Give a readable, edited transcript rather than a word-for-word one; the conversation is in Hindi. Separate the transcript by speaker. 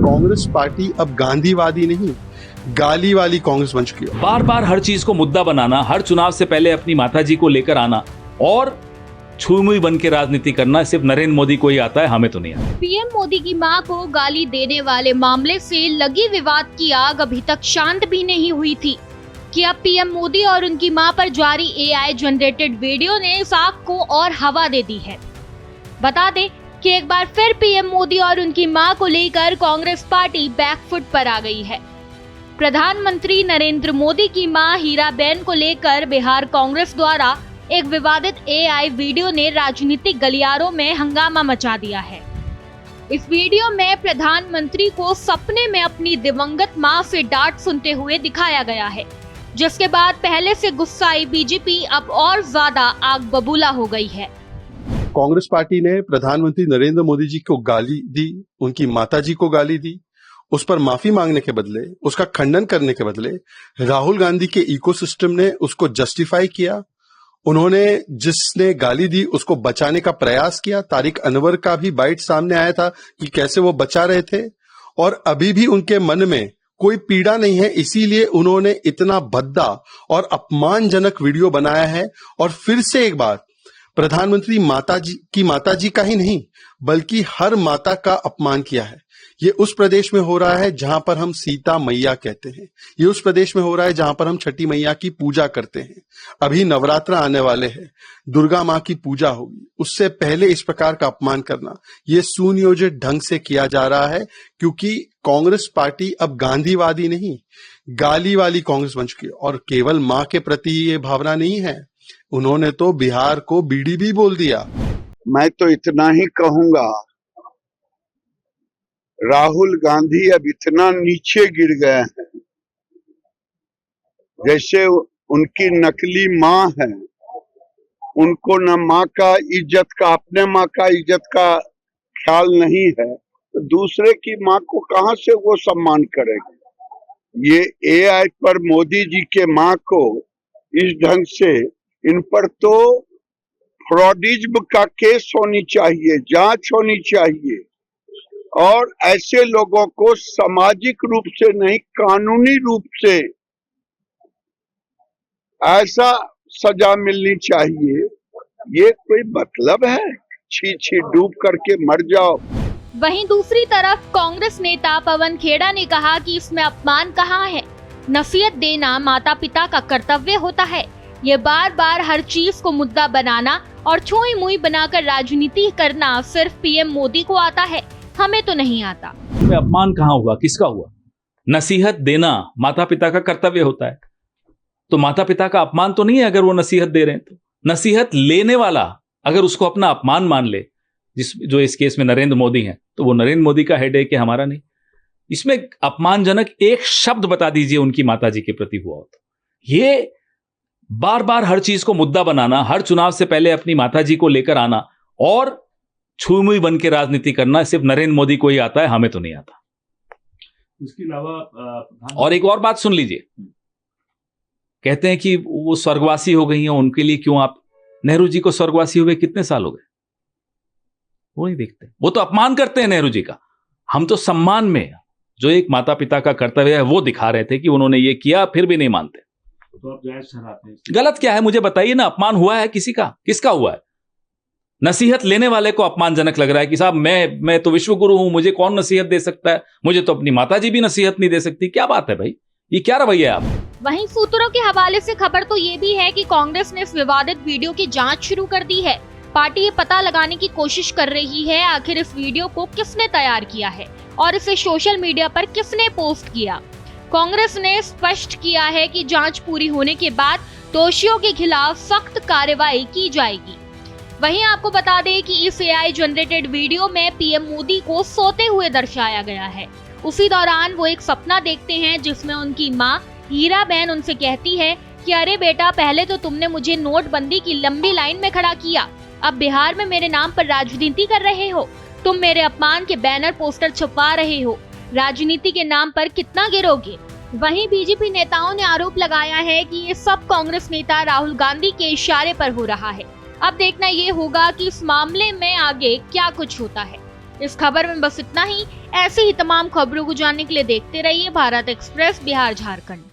Speaker 1: कांग्रेस पार्टी अब गांधीवादी नहीं, गाली वाली कांग्रेस बन चुकी है।
Speaker 2: बार बार हर चीज को मुद्दा बनाना, हर चुनाव से पहले अपनी माताजी को लेकर आना और छुई बन के राजनीति करना सिर्फ नरेंद्र मोदी को ही आता है, हमें तो नहीं आता।
Speaker 3: पीएम मोदी की मां को गाली देने वाले मामले से लगी विवाद की आग अभी तक शांत भी नहीं हुई थी कि अब पीएम मोदी और उनकी मां पर जारी एआई जनरेटेड वीडियो ने इस आग को और हवा दे दी है। बता दें कि एक बार फिर पीएम मोदी और उनकी मां को लेकर कांग्रेस पार्टी बैकफुट पर आ गई है। प्रधानमंत्री नरेंद्र मोदी की मां हीराबेन को लेकर बिहार कांग्रेस द्वारा एक विवादित एआई वीडियो ने राजनीतिक गलियारों में हंगामा मचा दिया है। इस वीडियो में प्रधानमंत्री को सपने में अपनी दिवंगत मां से डांट सुनते हुए दिखाया गया है, जिसके बाद पहले से गुस्साई बीजेपी अब और ज्यादा आग बबूला हो गई है।
Speaker 1: कांग्रेस पार्टी ने प्रधानमंत्री नरेंद्र मोदी जी को गाली दी, उनकी माताजी को गाली दी, उस पर माफी मांगने के बदले, उसका खंडन करने के बदले राहुल गांधी के इकोसिस्टम ने उसको जस्टिफाई किया। उन्होंने जिसने गाली दी उसको बचाने का प्रयास किया। तारिक अनवर का भी बाइट सामने आया था कि कैसे वो बचा रहे थे, और अभी भी उनके मन में कोई पीड़ा नहीं है, इसीलिए उन्होंने इतना भद्दा और अपमानजनक वीडियो बनाया है। और फिर से एक बार प्रधानमंत्री माताजी का ही नहीं बल्कि हर माता का अपमान किया है। ये उस प्रदेश में हो रहा है जहां पर हम सीता मैया कहते हैं, ये उस प्रदेश में हो रहा है जहां पर हम छठी मैया की पूजा करते हैं। अभी नवरात्र आने वाले हैं, दुर्गा माँ की पूजा होगी, उससे पहले इस प्रकार का अपमान करना ये सुनियोजित ढंग से किया जा रहा है, क्योंकि कांग्रेस पार्टी अब गांधीवादी नहीं, गाली वाली कांग्रेस बन चुकी है। और केवल माँ के प्रति ये भावना नहीं है, उन्होंने तो बिहार को बीड़ी भी बोल दिया।
Speaker 4: मैं तो इतना ही कहूंगा, राहुल गांधी अब इतना नीचे गिर गए हैं, जैसे उनकी नकली माँ है, उनको न माँ का इज्जत का, अपने माँ का इज्जत का ख्याल नहीं है, तो दूसरे की माँ को कहाँ से वो सम्मान करेंगे। ये एआई पर मोदी जी के माँ को इस ढंग से, इन पर तो फ्रॉडिज्म का केस होनी चाहिए, जांच होनी चाहिए, और ऐसे लोगों को सामाजिक रूप से नहीं कानूनी रूप से ऐसा सजा मिलनी चाहिए। ये कोई मतलब है? छी छी डूब करके मर जाओ।
Speaker 3: वहीं दूसरी तरफ कांग्रेस नेता पवन खेड़ा ने कहा कि इसमें अपमान कहाँ है, नसीहत देना माता पिता का कर्तव्य होता है। ये बार बार हर चीज को मुद्दा बनाना और छुई मुई बनाकर राजनीति करना सिर्फ पीएम मोदी को आता है, हमें तो नहीं आता।
Speaker 2: में अपमान कहाँ हुआ, किसका हुआ? नसीहत देना माता पिता का कर्तव्य होता है, तो माता पिता का अपमान तो नहीं है अगर वो नसीहत दे रहे हैं। तो नसीहत लेने वाला अगर उसको अपना अपमान मान ले, जो इस केस में नरेंद्र मोदी हैं, तो वो नरेंद्र मोदी का हेडेक है, हमारा नहीं। इसमें अपमानजनक एक शब्द बता दीजिए उनकी माताजी के प्रति हुआ हो तो। ये बार बार हर चीज को मुद्दा बनाना, हर चुनाव से पहले अपनी माताजी को लेकर आना और छुई बन के राजनीति करना सिर्फ नरेंद्र मोदी को ही आता है, हमें तो नहीं आता।
Speaker 5: उसके अलावा
Speaker 2: और एक और बात सुन लीजिए, कहते हैं कि वो स्वर्गवासी हो गई हैं, उनके लिए क्यों आप? नेहरू जी को स्वर्गवासी हुए कितने साल हो गए? वो नहीं देखते, वो तो अपमान करते हैं नेहरू जी का। हम तो सम्मान में जो एक माता पिता का कर्तव्य है वो दिखा रहे थे कि उन्होंने ये किया, फिर भी नहीं मानते।
Speaker 5: तो आप जायज ठहराते हैं?
Speaker 2: गलत क्या है मुझे बताइए ना। अपमान हुआ है किसी का? किसका हुआ है? नसीहत लेने वाले को अपमानजनक लग रहा है कि साहब मैं तो विश्व गुरु हूं, मुझे कौन नसीहत दे सकता है, मुझे तो अपनी माताजी भी नसीहत नहीं दे सकती। क्या बात है भाई, ये क्या रवैया है आप?
Speaker 3: वहीं सूत्रों के हवाले से खबर तो ये भी है कि कांग्रेस ने इस विवादित वीडियो की जांच शुरू कर दी है। पार्टी ये पता लगाने की कोशिश कर रही है आखिर इस वीडियो को किसने तैयार किया है और इसे सोशल मीडिया पर किसने पोस्ट किया। कांग्रेस ने स्पष्ट किया है कि जांच पूरी होने के बाद दोषियों के खिलाफ सख्त कार्रवाई की जाएगी। वहीं आपको बता दें कि इस एआई जनरेटेड वीडियो में पीएम मोदी को सोते हुए दर्शाया गया है। उसी दौरान वो एक सपना देखते हैं जिसमें उनकी मां हीराबेन उनसे कहती है कि अरे बेटा, पहले तो तुमने मुझे नोटबंदी की लंबी लाइन में खड़ा किया, अब बिहार में मेरे नाम पर राजनीति कर रहे हो, तुम मेरे अपमान के बैनर पोस्टर छुपा रहे हो, राजनीति के नाम पर कितना गिरोगे। वहीं बीजेपी नेताओं ने आरोप लगाया है कि ये सब कांग्रेस नेता राहुल गांधी के इशारे पर हो रहा है। अब देखना ये होगा कि इस मामले में आगे क्या कुछ होता है। इस खबर में बस इतना ही। ऐसी ही तमाम खबरों को जानने के लिए देखते रहिए भारत एक्सप्रेस बिहार झारखंड।